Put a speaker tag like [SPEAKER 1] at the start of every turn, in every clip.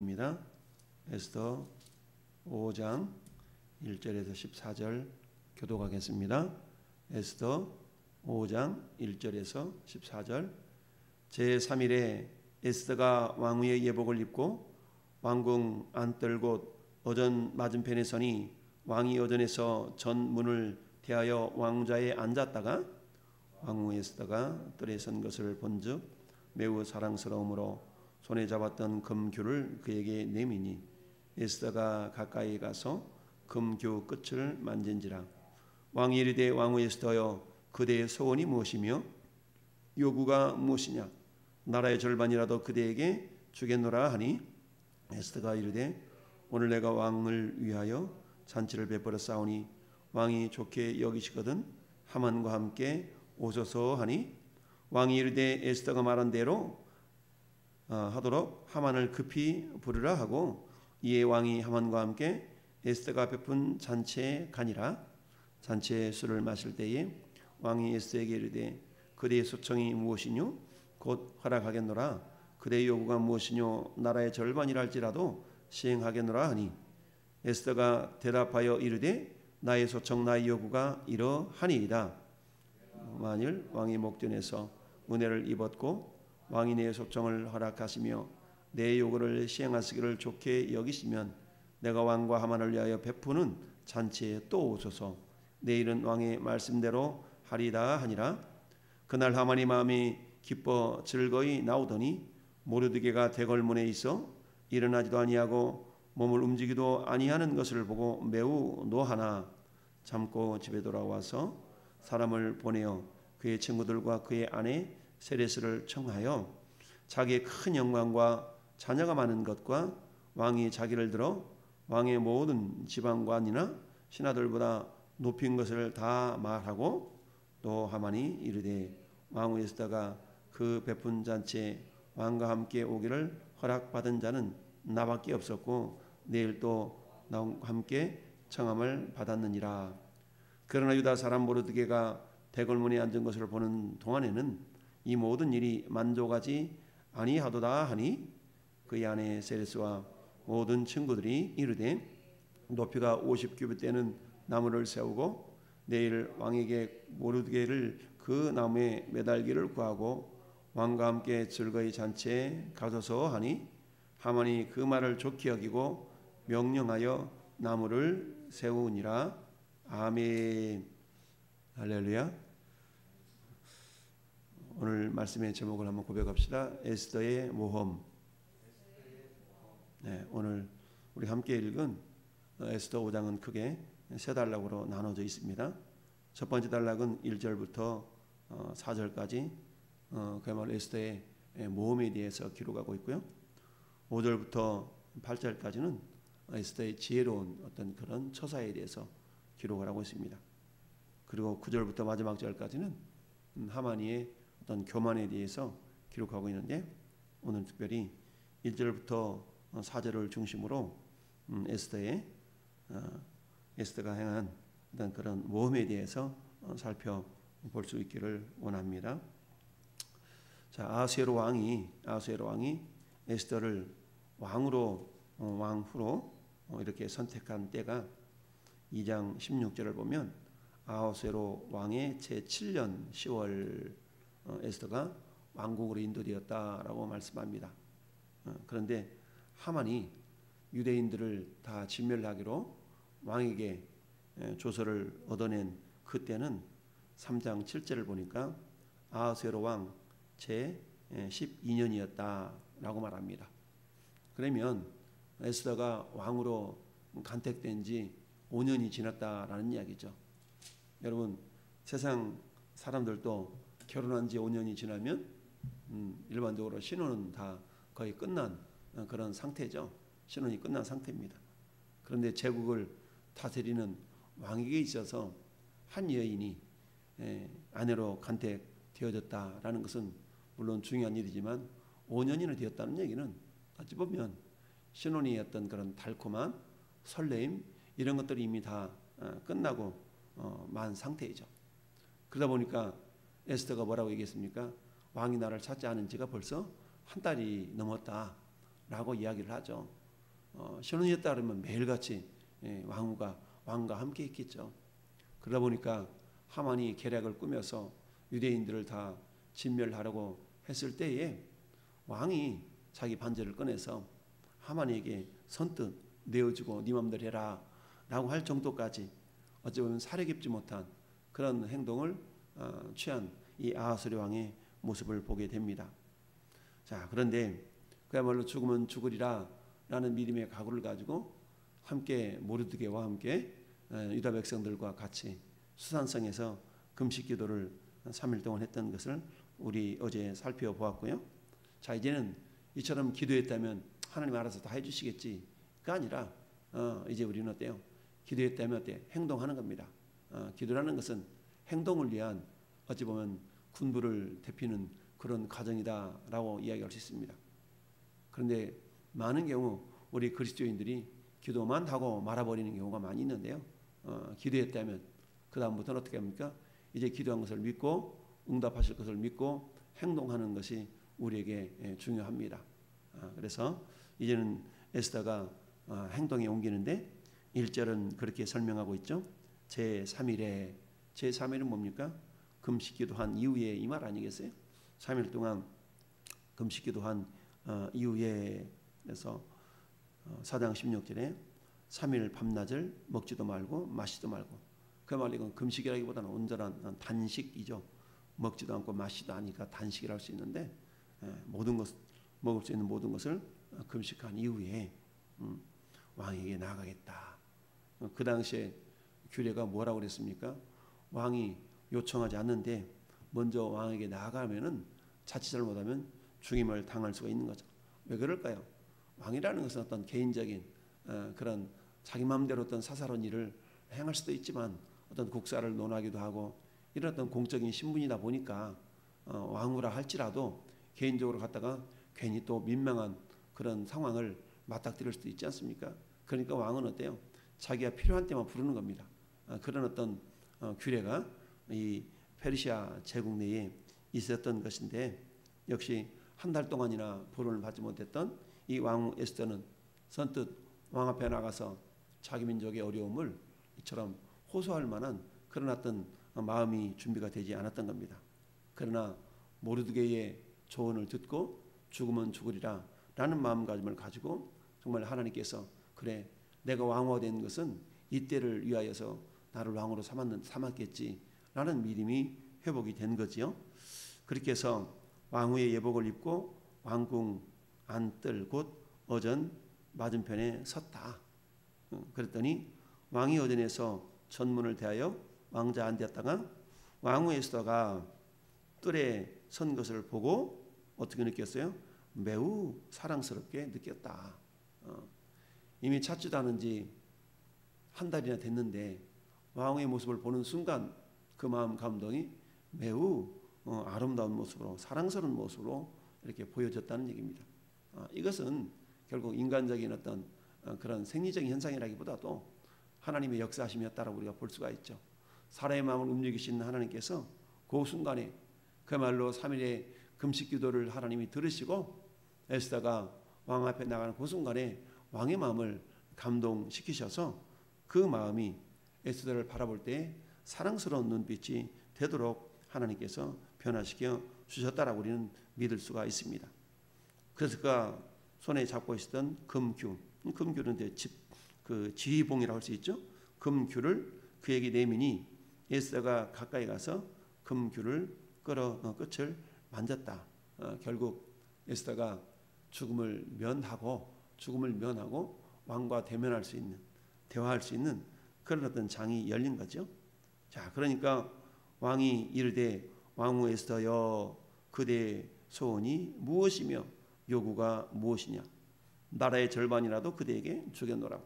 [SPEAKER 1] 입니다. 에스더 5장 1절에서 14절 교독하겠습니다. 에스더 5장 1절에서 14절. 제3일에 에스더가 왕후의 예복을 입고 왕궁 안뜰곳 어전 맞은편에 서니 왕이 어전에서 전 문을 대하여 왕좌에 앉았다가 왕후 에스더가 뜰에 선 것을 본즉 매우 사랑스러움으로 손에 잡았던 금규를 그에게 내미니 에스더가 가까이 가서 금규 끝을 만진지라. 왕이 이르되 왕후 에스더여 그대의 소원이 무엇이며 요구가 무엇이냐? 나라의 절반이라도 그대에게 주겠노라 하니 에스더가 이르되 오늘 내가 왕을 위하여 잔치를 베풀어 싸우니 왕이 좋게 여기시거든 하만과 함께 오소서 하니 왕이 이르되 에스더가 말한 대로 하도록 하만을 급히 부르라 하고 이에 왕이 하만과 함께 에스더가 베푼 잔치에 가니라. 잔치에 술을 마실 때에 왕이 에스더에게 이르되 그대의 소청이 무엇이뇨? 곧 허락하겠노라. 그대의 요구가 무엇이뇨? 나라의 절반이랄지라도 시행하겠노라 하니 에스더가 대답하여 이르되 나의 소청 나의 요구가 이러하니이다. 만일 왕이 목전에서 은혜를 입었고 왕이 내 소청을 허락하시며 내 요구를 시행하시기를 좋게 여기시면 내가 왕과 하만을 위하여 베푸는 잔치에 또 오소서. 내일은 왕의 말씀대로 하리다 하니라. 그날 하만이 마음이 기뻐 즐거이 나오더니 모르드게가 대궐문에 있어 일어나지도 아니하고 몸을 움직이도 아니하는 것을 보고 매우 노하나 잠고 집에 돌아와서 사람을 보내어 그의 친구들과 그의 아내 세레스를 청하여 자기의 큰 영광과 자녀가 많은 것과 왕이 자기를 들어 왕의 모든 지방관이나 신하들보다 높인 것을 다 말하고 또 하만이 이르되 왕후 에스더가 그 베푼 잔치에 왕과 함께 오기를 허락받은 자는 나밖에 없었고 내일 또 나와 함께 청함을 받았느니라. 그러나 유다 사람 모르드게가 대궐문에 앉은 것을 보는 동안에는 이 모든 일이 만족하지 아니하도다 하니 그의 아내 세레스와 모든 친구들이 이르되 높이가 50규빗 되는 나무를 세우고 내일 왕에게 모르드게를 그 나무에 매달기를 구하고 왕과 함께 즐거이 잔치에 가소서 하니 하만이 그 말을 좋게 여기고 명령하여 나무를 세우니라. 아멘. 할렐루야. 오늘 말씀의 제목을 한번 고백합시다. 에스더의 모험. 네, 오늘 우리 함께 읽은 에스더 5장은 크게 세 단락으로 나눠져 있습니다. 첫 번째 단락은 1절부터 4절까지 그야말로 에스더의 모험에 대해서 기록하고 있고요. 5절부터 8절까지는 에스더의 지혜로운 어떤 그런 처사에 대해서 기록을 하고 있습니다. 그리고 9절부터 마지막 절까지는 하만이의 어떤 교만에 대해서 기록하고 있는데 오늘 특별히 1절부터 4절을 중심으로 에스더가 행한 어떤 그런 모험에 대해서 살펴볼 수 있기를 원합니다. 자, 아하수에로 왕이 에스더를 왕후로 이렇게 선택한 때가 2장 16절을 보면 아하수에로 왕의 제7년 10월 에스더가 왕궁으로 인도되었다라고 말씀합니다. 그런데 하만이 유대인들을 다 진멸하기로 왕에게 조서를 얻어낸 그때는 3장 7절을 보니까 아하수에로 왕 제12년이었다라고 말합니다. 그러면 에스더가 왕으로 간택된 지 5년이 지났다라는 이야기죠. 여러분, 세상 사람들도 결혼한 지 5년이 지나면 일반적으로 신혼은 다 거의 끝난 그런 상태죠. 신혼이 끝난 상태입니다. 그런데 제국을 다스리는 왕에게 있어서 한 여인이 아내로 간택되어졌다라는 것은 물론 중요한 일이지만 5년이나 되었다는 얘기는 어찌 보면 신혼이 어떤 그런 달콤한 설레임 이런 것들이 이미 다 끝나고 만 상태이죠. 그러다 보니까 에스더가 뭐라고 얘기했습니까? 왕이 나를 찾지 않은 지가 벌써 한 달이 넘었다. 라고 이야기를 하죠. 신혼이었다 그러면 매일같이 왕과 함께 있겠죠. 그러다 보니까 하만이 계략을 꾸며서 유대인들을 다 진멸하려고 했을 때에 왕이 자기 반지를 꺼내서 하만에게 선뜻 내어주고 네 맘대로 해라 라고 할 정도까지 어찌 보면 사려 깊지 못한 그런 행동을 취한 이 아하스리 왕의 모습을 보게 됩니다. 자, 그런데 그야말로 죽으면 죽으리라 라는 믿음의 각오를 가지고 함께 모르드게와 함께 유다 백성들과 같이 수산성에서 금식 기도를 3일 동안 했던 것을 우리 어제 살펴보았고요. 자, 이제는 이처럼 기도했다면 하나님 알아서 다 해주시겠지가 아니라 이제 우리는 어때요? 기도했다면 어때? 행동하는 겁니다. 기도라는 것은 행동을 위한 어찌 보면 군부를 대피는 그런 과정이다라고 이야기할 수 있습니다. 그런데 많은 경우 우리 그리스도인들이 기도만 하고 말아버리는 경우가 많이 있는데요. 기도했다면 그 다음부터는 어떻게 합니까? 이제 기도한 것을 믿고 응답하실 것을 믿고 행동하는 것이 우리에게 중요합니다. 그래서 이제는 에스더가 행동에 옮기는데 1절은 그렇게 설명하고 있죠. 제3일에 제3일은 뭡니까? 금식 기도한 이후에 이 말 아니겠어요? 3일 동안 금식 기도한 이후에 그래서 4장 16절에 3일 밤낮을 먹지도 말고 마시지도 말고 그 말 이건 금식이라기보다는 온전한 단식이죠. 먹지도 않고 마시지도 않으니까 단식이라 할 수 있는데 모든 것 먹을 수 있는 모든 것을 금식한 이후에 왕에게 나아가겠다. 그 당시에 규례가 뭐라고 그랬습니까? 왕이 요청하지 않는데 먼저 왕에게 나아가면은 자칫 잘못하면 죽임을 당할 수가 있는 거죠. 왜 그럴까요? 왕이라는 것은 어떤 개인적인 그런 자기 마음대로 어떤 사사로운 일을 행할 수도 있지만 어떤 국사를 논하기도 하고 이런 어떤 공적인 신분이다 보니까 왕후라 할지라도 개인적으로 갔다가 괜히 또 민망한 그런 상황을 맞닥뜨릴 수도 있지 않습니까? 그러니까 왕은 어때요? 자기가 필요한 때만 부르는 겁니다. 그런 어떤 규례가 이 페르시아 제국 내에 있었던 것인데 역시 한 달 동안이나 보론을 받지 못했던 이 왕후 에스더는 선뜻 왕 앞에 나가서 자기 민족의 어려움을 이처럼 호소할 만한 그런 어떤 마음이 준비가 되지 않았던 겁니다. 그러나 모르드게의 조언을 듣고 죽으면 죽으리라 라는 마음가짐을 가지고 정말 하나님께서 그래 내가 왕후가 된 것은 이때를 위하여서 나를 왕으로 삼았겠지 라는 믿음이 회복이 된 거지요. 그렇게 해서 왕후의 예복을 입고 왕궁 안뜰 곧 어전 맞은편에 섰다. 그랬더니 왕이 어전에서 전문을 대하여 왕자 앉았다가 왕후 에스더가 뜰에 선 것을 보고 어떻게 느꼈어요? 매우 사랑스럽게 느꼈다. 이미 찾지도 않은 지 한 달이나 됐는데 왕후의 모습을 보는 순간 그 마음 감동이 매우 아름다운 모습으로 사랑스러운 모습으로 이렇게 보여졌다는 얘기입니다. 이것은 결국 인간적인 어떤 그런 생리적인 현상이라기보다도 하나님의 역사하심이었다라고 우리가 볼 수가 있죠. 사람의 마음을 움직이시는 하나님께서 그 순간에 그야말로 3일의 금식 기도를 하나님이 들으시고 에스더가 왕 앞에 나가는 그 순간에 왕의 마음을 감동시키셔서 그 마음이 에스더를 바라볼 때 사랑스러운 눈빛이 되도록 하나님께서 변화시켜 주셨다라고 우리는 믿을 수가 있습니다. 그래서 그가 손에 잡고 있었던 금규는 그 지휘봉이라고 할 수 있죠. 금규를 그에게 내미니 에스더가 가까이 가서 금규를 끝을 만졌다. 결국 에스더가 죽음을 면하고 왕과 대면할 수 있는 대화할 수 있는 그런 어떤 장이 열린 거죠. 자, 그러니까 왕이 이르되 왕후 에스더여 그대의 소원이 무엇이며 요구가 무엇이냐 나라의 절반이라도 그대에게 주겠노라.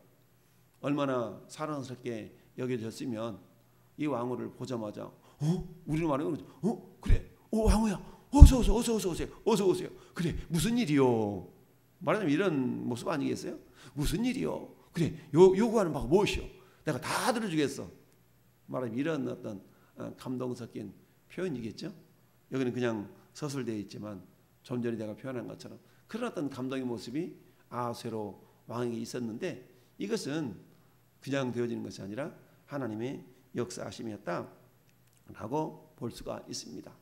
[SPEAKER 1] 얼마나 사랑스럽게 여겨졌으면 이 왕후를 보자마자 우리는 말하는 거죠. 그래 왕후야 어서 오세요. 그래 무슨 일이요? 말하자면 이런 모습 아니겠어요? 무슨 일이요? 그래 요구하는 바가 무엇이요? 내가 다 들어주겠어. 말하자면 이런 어떤 감동 섞인 표현이겠죠. 여기는 그냥 서술되어 있지만 좀 전에 내가 표현한 것처럼 그런 어떤 감동의 모습이 아하수에로 왕에게 있었는데 이것은 그냥 되어지는 것이 아니라 하나님의 역사하심이었다라고 볼 수가 있습니다.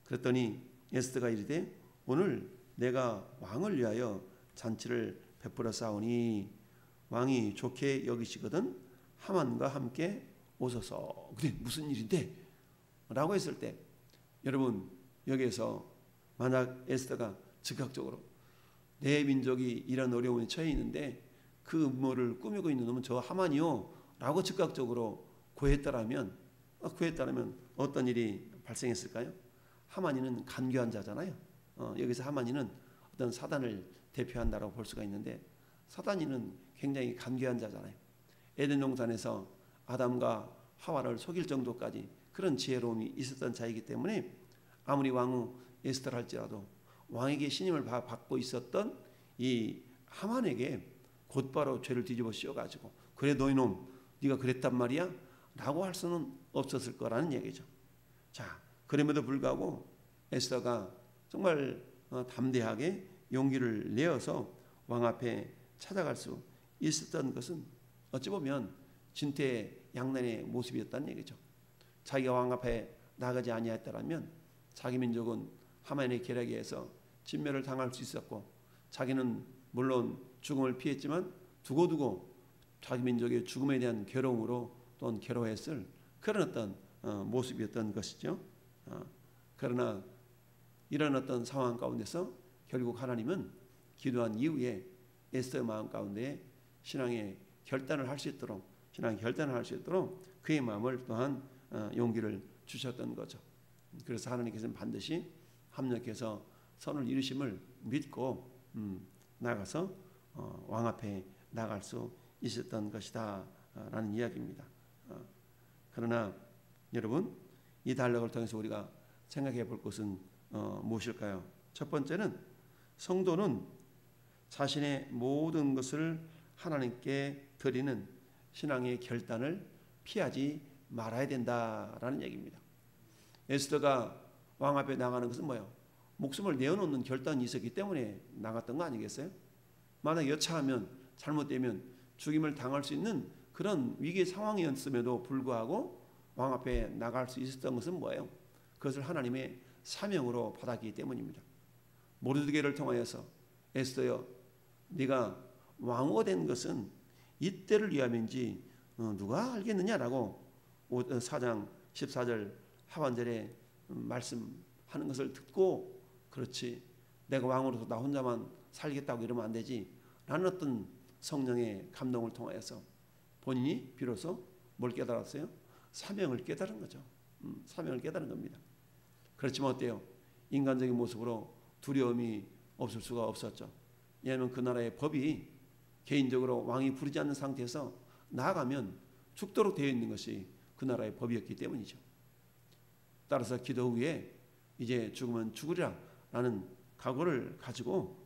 [SPEAKER 1] 그랬더니 에스더가 이르되 오늘 내가 왕을 위하여 잔치를 베풀어 싸우니 왕이 좋게 여기시거든 하만과 함께 오소서. 그래 무슨 일인데? 라고 했을 때 여러분 여기에서 만약 에스더가 즉각적으로 내 민족이 이런 어려움에 처해 있는데 그 음모를 꾸미고 있는 놈은 저 하만이요 라고 즉각적으로 구했더라면 어떤 일이 발생했을까요? 하만이는 간교한 자잖아요. 여기서 하만이는 어떤 사단을 대표한다고 볼 수가 있는데 사단이는 굉장히 간교한 자잖아요. 에덴 동산에서 아담과 하와를 속일 정도까지 그런 지혜로움이 있었던 자이기 때문에 아무리 왕후 에스더를 할지라도 왕에게 신임을 받고 있었던 이 하만에게 곧바로 죄를 뒤집어 씌워가지고 그래 너희 놈 네가 그랬단 말이야? 라고 할 수는 없었을 거라는 얘기죠. 자, 그럼에도 불구하고 에스더가 정말 담대하게 용기를 내어서 왕 앞에 찾아갈 수 있었던 것은 어찌 보면 진퇴양난의 모습이었다는 얘기죠. 자기가 왕 앞에 나가지 아니했더라면 자기 민족은 하만의 계략에 의해서 진멸을 당할 수 있었고 자기는 물론 죽음을 피했지만 두고두고 자기 민족의 죽음에 대한 괴로움으로 또는 괴로워했을 그런 어떤 모습이었던 것이죠. 그러나 이런 어떤 상황 가운데서 결국 하나님은 기도한 이후에 에스더의 마음 가운데 신앙의 결단을 할 수 있도록 그의 마음을 또한 용기를 주셨던 거죠. 그래서 하나님께서는 반드시 합력해서 선을 이루심을 믿고 나가서 왕 앞에 나갈 수 있었던 것이다 라는 이야기입니다. 그러나 여러분 이 달력을 통해서 우리가 생각해 볼 것은 무엇일까요? 첫 번째는 성도는 자신의 모든 것을 하나님께 드리는 신앙의 결단을 피하지 말아야 된다라는 얘기입니다. 에스더가 왕 앞에 나가는 것은 뭐예요? 목숨을 내어놓는 결단이 있었기 때문에 나갔던 거 아니겠어요? 만약 여차하면 잘못되면 죽임을 당할 수 있는 그런 위기 상황이었음에도 불구하고 왕 앞에 나갈 수 있었던 것은 뭐예요? 그것을 하나님의 사명으로 받았기 때문입니다. 모르드게를 통하여서 에스더여 네가 왕후가 된 것은 이때를 위함인지 누가 알겠느냐라고 4장 14절 하반절에 말씀하는 것을 듣고 그렇지 내가 왕으로서 나 혼자만 살겠다고 이러면 안 되지 라는 어떤 성령의 감동을 통하여서 본인이 비로소 뭘 깨달았어요? 사명을 깨달은 거죠. 사명을 깨달은 겁니다. 그렇지만 어때요? 인간적인 모습으로 두려움이 없을 수가 없었죠. 왜냐하면 그 나라의 법이 개인적으로 왕이 부르지 않는 상태에서 나아가면 죽도록 되어 있는 것이 그 나라의 법이었기 때문이죠. 따라서 기도 후에 이제 죽으면 죽으리라 라는 각오를 가지고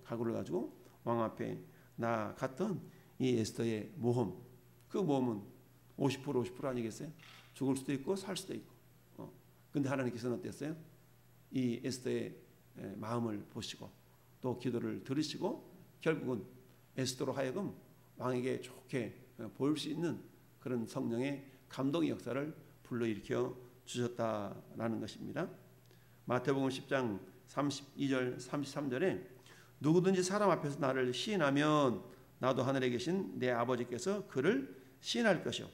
[SPEAKER 1] 왕 앞에 나갔던 이 에스더의 모험, 그 모험은 50% 아니겠어요? 죽을 수도 있고 살 수도 있고. 근데 하나님께서는 어땠어요? 이 에스더의 마음을 보시고 또 기도를 들으시고 결국은 에스더로 하여금 왕에게 좋게 보일 수 있는 그런 성령의 감동의 역사를 불러일으켜 주셨다라는 것입니다. 마태복음 10장 32절 33절에 누구든지 사람 앞에서 나를 시인하면 나도 하늘에 계신 내 아버지께서 그를 시인할 것이요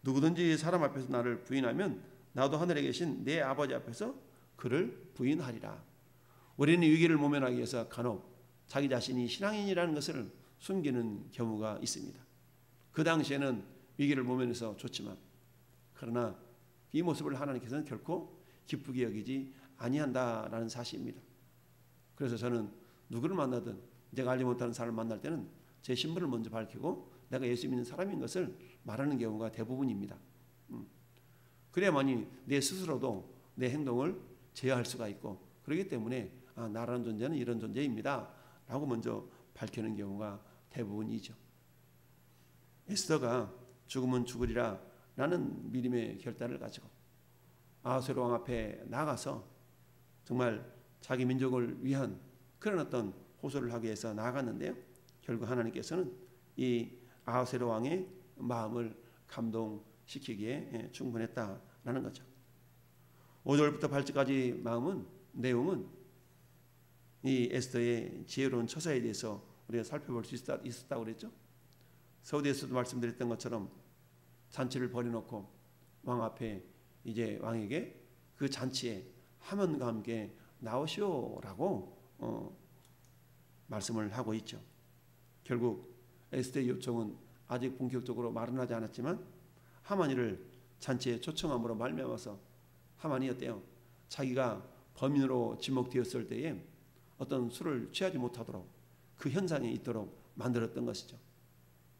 [SPEAKER 1] 누구든지 사람 앞에서 나를 부인하면 나도 하늘에 계신 내 아버지 앞에서 그를 부인하리라. 우리는 위기를 모면하기 위해서 간혹 자기 자신이 신앙인이라는 것을 숨기는 경우가 있습니다. 그 당시에는 위기를 모면해서 좋지만 그러나 이 모습을 하나님께서는 결코 기쁘게 여기지 아니한다라는 사실입니다. 그래서 저는 누구를 만나든 내가 알지 못하는 사람을 만날 때는 제 신분을 먼저 밝히고 내가 예수 믿는 사람인 것을 말하는 경우가 대부분입니다. 그래야만이 내 스스로도 내 행동을 제어할 수가 있고 그렇기 때문에 나라는 존재는 이런 존재입니다 라고 먼저 밝히는 경우가 대부분이죠. 에스더가 죽으면 죽으리라 라는 믿음의 결단을 가지고 아하수에로 왕 앞에 나가서 정말 자기 민족을 위한 그런 어떤 호소를 하기 위해서 나아갔는데요. 결국 하나님께서는 이 아하스웨로 왕의 마음을 감동시키기에 충분했다라는 거죠. 5절부터 8절까지 내용은 이 에스더의 지혜로운 처사에 대해서 우리가 살펴볼 수 있었다고 그랬죠. 서두에서도 말씀드렸던 것처럼 잔치를 벌여놓고 왕 앞에 이제 왕에게 그 잔치에 하면과 함께 나오시오라고 말씀을 하고 있죠. 결국 에스더의 요청은 아직 본격적으로 말은 하지 않았지만 하만이를 잔치에 초청함으로 말미암아서 하만이 어때요? 자기가 범인으로 지목되었을 때에 어떤 술을 취하지 못하도록 그 현장에 있도록 만들었던 것이죠.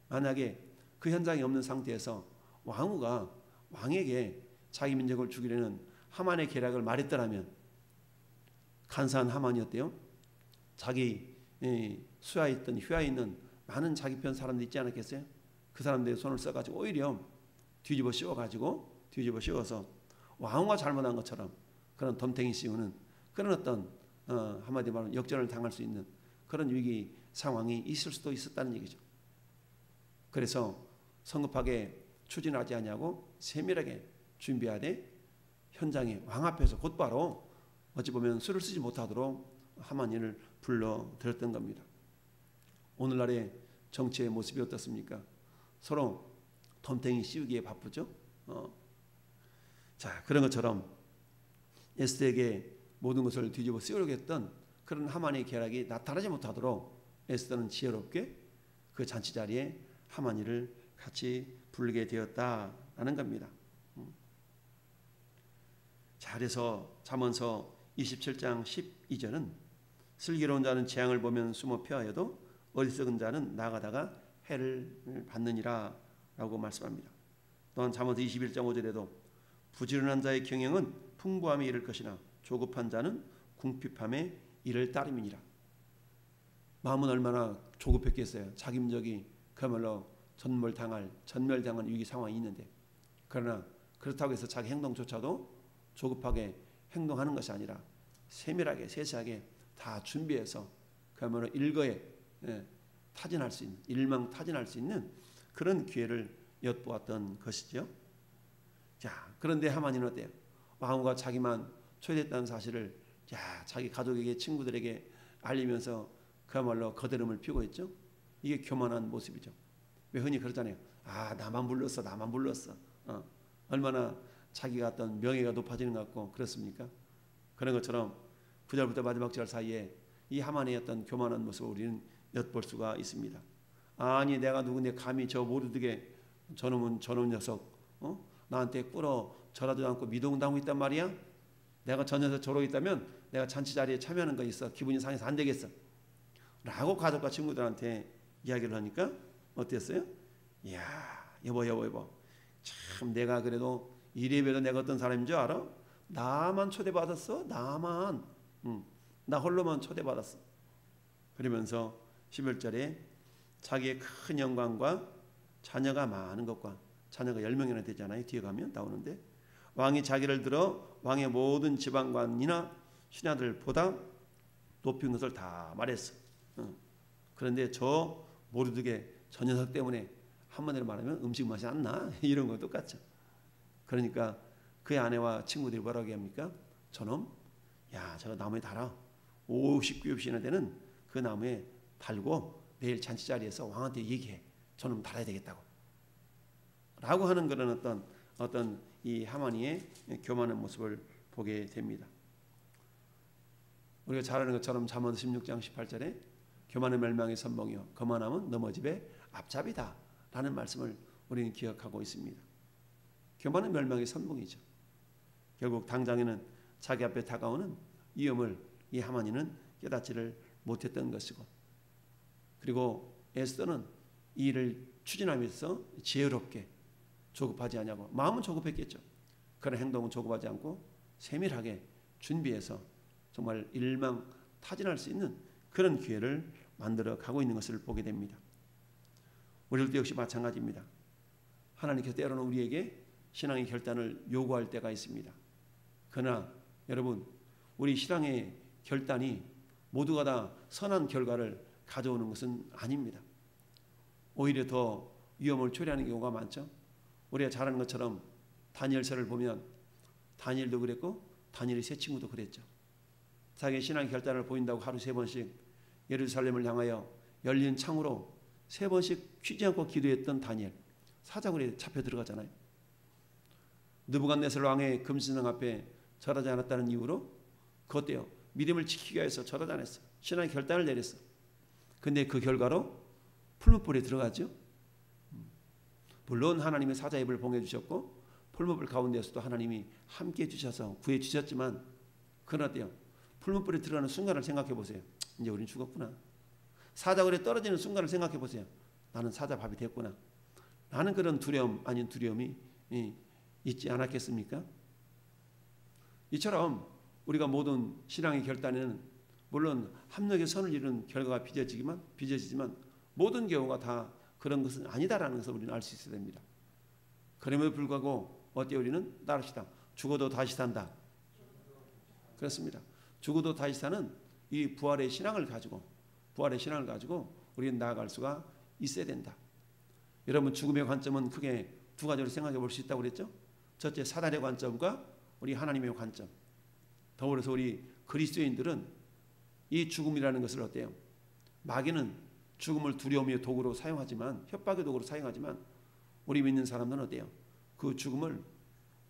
[SPEAKER 1] 만약에 그 현장이 없는 상태에서 왕후가 왕에게 자기 민족을 죽이려는 하만의 계략을 말했더라면 간사한 하만이 어때요? 자기 휘하에 있는 많은 자기 편 사람들 있지 않았겠어요? 그 사람들의 손을 써가지고 오히려 뒤집어 씌워서 왕후가 잘못한 것처럼 그런 덤탱이 씌우는 그런 어떤 한마디 말하면 역전을 당할 수 있는 그런 위기 상황이 있을 수도 있었다는 얘기죠. 그래서 성급하게 추진하지 않냐고 세밀하게 준비하되 현장에 왕 앞에서 곧바로 어찌 보면 술을 쓰지 못하도록 하만이를 불러들였던 겁니다. 오늘날의 정치의 모습이 어떻습니까? 서로 덤탱이 씌우기에 바쁘죠. 자, 그런 것처럼 에스더에게 모든 것을 뒤집어 씌우려고 했던 그런 하만의 계략이 나타나지 못하도록 에스더는 지혜롭게 그 잔치 자리에 하만이를 같이 부르게 되었다라는 겁니다. 자, 그래서 잠언서 27장 12절은 슬기로운 자는 재앙을 보면 숨어 피하여도 어리석은 자는 나가다가 해를 받느니라 라고 말씀합니다. 또한 잠언서 21장 5절에도 부지런한 자의 경영은 풍부함에 이를 것이나 조급한 자는 궁핍함에 이를 따름이니라. 마음은 얼마나 조급했겠어요. 자기 민족이 그야말로 전멸당한 위기 상황이 있는데, 그러나 그렇다고 해서 자기 행동조차도 조급하게 행동하는 것이 아니라 세밀하게 세세하게 다 준비해서 그야말로 일망타진할 수 있는 그런 기회를 엿보았던 것이죠. 자, 그런데 하만이는 어때요? 왕후가 자기만 초대했다는 사실을 자기 가족에게 친구들에게 알리면서 그야말로 거드름을 피우고 있죠. 이게 교만한 모습이죠. 왜 흔히 그러잖아요. 나만 불렀어. 얼마나 자기가 어떤 명예가 높아지는 것 같고 그렇습니까? 그런 것처럼 9절부터 마지막 절 사이에 이 하만의 어떤 교만한 모습을 우리는 엿볼 수가 있습니다. 아니 내가 누군데 감히 저 모르드게 저놈 녀석 나한테 꿇어 절하지도 않고 미동당하고 있단 말이야? 내가 저 녀석 저러고 있다면 내가 잔치 자리에 참여하는 거 있어. 기분이 상해서 안 되겠어. 라고 가족과 친구들한테 이야기를 하니까 어땠어요? 이야, 여보. 참 내가 그래도 이래봬도 내가 어떤 사람인 줄 알아? 나만 초대받았어. 나 홀로만 초대받았어. 그러면서 11절에 자기의 큰 영광과 자녀가 많은 것과 자녀가 10명이나 되잖아요. 뒤에 가면 나오는데 왕이 자기를 들어 왕의 모든 지방관이나 신하들보다 높인 것을 다 말했어. 그런데 저 모르드게 저 녀석 때문에 한마디로 말하면 음식 맛이 안 나. 이런 거 똑같죠. 그러니까 그의 아내와 친구들이 뭐라고 합니까? 저놈, 저거 나무에 달아. 50규빗이나 되는 그 나무에 달고 내일 잔치 자리에서 왕한테 얘기해. 저놈 달아야 되겠다고. 라고 하는 그런 어떤 이 하만이의 교만한 모습을 보게 됩니다. 우리가 잘 아는 것처럼 잠언 16장 18절에 교만의 멸망의 선봉이요 거만함은 넘어집의 앞잡이다 라는 말씀을 우리는 기억하고 있습니다. 교만은 멸망의 선봉이죠. 결국 당장에는 자기 앞에 다가오는 위험을 이 하만이는 깨닫지를 못했던 것이고, 그리고 에스더는 이 일을 추진하면서 지혜롭게 조급하지 않냐고, 마음은 조급했겠죠. 그런 행동은 조급하지 않고 세밀하게 준비해서 정말 일망타진할 수 있는 그런 기회를 만들어 가고 있는 것을 보게 됩니다. 우리들도 역시 마찬가지입니다. 하나님께서 때로는 우리에게 신앙의 결단을 요구할 때가 있습니다. 그러나 여러분, 우리 신앙의 결단이 모두가 다 선한 결과를 가져오는 것은 아닙니다. 오히려 더 위험을 초래하는 경우가 많죠. 우리가 잘 아는 것처럼 다니엘서를 보면 다니엘도 그랬고 다니엘의 세 친구도 그랬죠. 자기의 신앙의 결단을 보인다고 하루 3번씩 예루살렘을 향하여 열린 창으로 3번씩 쉬지 않고 기도했던 다니엘, 사자굴에 잡혀 들어가잖아요. 느부갓네살 왕의 금신상 앞에 절하지 않았다는 이유로 그 어때요? 믿음을 지키기 위해서 절하지 않았어요. 신앙의 결단을 내렸어. 근데 그 결과로 풀무불에 들어가죠. 물론 하나님의 사자 입을 봉해 주셨고 풀무불 가운데서도 하나님이 함께 해주셔서 구해 주셨지만 그건 어때요? 풀무불에 들어가는 순간을 생각해 보세요. 이제 우리는 죽었구나. 사자굴에 떨어지는 순간을 생각해 보세요. 나는 사자밥이 됐구나. 나는 그런 두려움 아닌 두려움이 있지 않았겠습니까? 이처럼 우리가 모든 신앙의 결단에는 물론 합력의 선을 이루는 결과가 빚어지지만 모든 경우가 다 그런 것은 아니다라는 것을 우리는 알 수 있어야 됩니다. 그럼에도 불구하고 어때요? 우리는 따릅시다. 죽어도 다시 산다. 그렇습니다. 죽어도 다시 사는 이 부활의 신앙을 가지고 우리는 나아갈 수가 있어야 된다. 여러분 죽음의 관점은 크게 두 가지로 생각해 볼 수 있다고 그랬죠. 첫째 사단의 관점과 우리 하나님의 관점. 더불어서 우리 그리스도인들은 이 죽음이라는 것을 어때요? 마귀는 죽음을 두려움의 도구로 사용하지만 협박의 도구로 사용하지만 우리 믿는 사람들은 어때요? 그 죽음을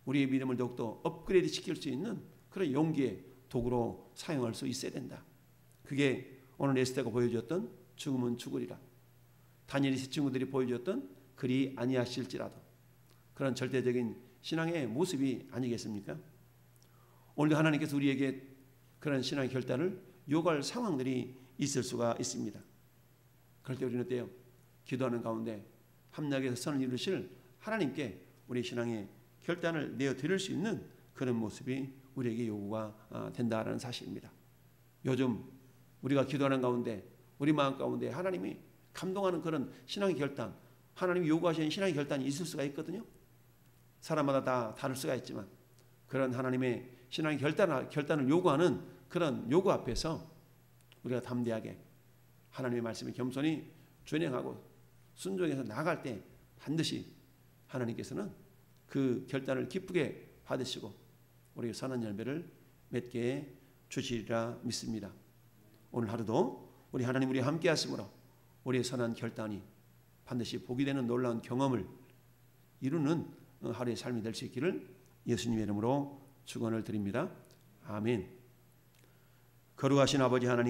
[SPEAKER 1] 우리의 믿음을 더욱더 업그레이드 시킬 수 있는 그런 용기의 도구로 사용할 수 있어야 된다. 그게 오늘 에스더가 보여주었던 죽음은 죽으리라. 다니엘의 세 친구들이 보여주었던 그리 아니하실지라도 그런 절대적인 신앙의 모습이 아니겠습니까? 오늘도 하나님께서 우리에게 그런 신앙의 결단을 요구할 상황들이 있을 수가 있습니다. 그럴 때 우리는 어때요? 기도하는 가운데 합력에서 선을 이루실 하나님께 우리 신앙의 결단을 내어드릴 수 있는 그런 모습이 우리에게 요구가 된다는 사실입니다. 요즘 우리가 기도하는 가운데 우리 마음 가운데 하나님이 감동하는 그런 신앙의 결단, 하나님이 요구하시는 신앙의 결단이 있을 수가 있거든요. 사람마다 다 다를 수가 있지만 그런 하나님의 신앙의 결단을 요구하는 그런 요구 앞에서 우리가 담대하게 하나님의 말씀에 겸손히 준행하고 순종해서 나아갈 때 반드시 하나님께서는 그 결단을 기쁘게 받으시고 우리에게 선한 열매를 맺게 해 주시리라 믿습니다. 오늘 하루도 우리 하나님 우리와 함께 하심으로 우리의 선한 결단이 반드시 복이 되는 놀라운 경험을 이루는 하루의 삶이 될 수 있기를 예수님의 이름으로 축원을 드립니다. 아멘. 거룩하신 아버지 하나님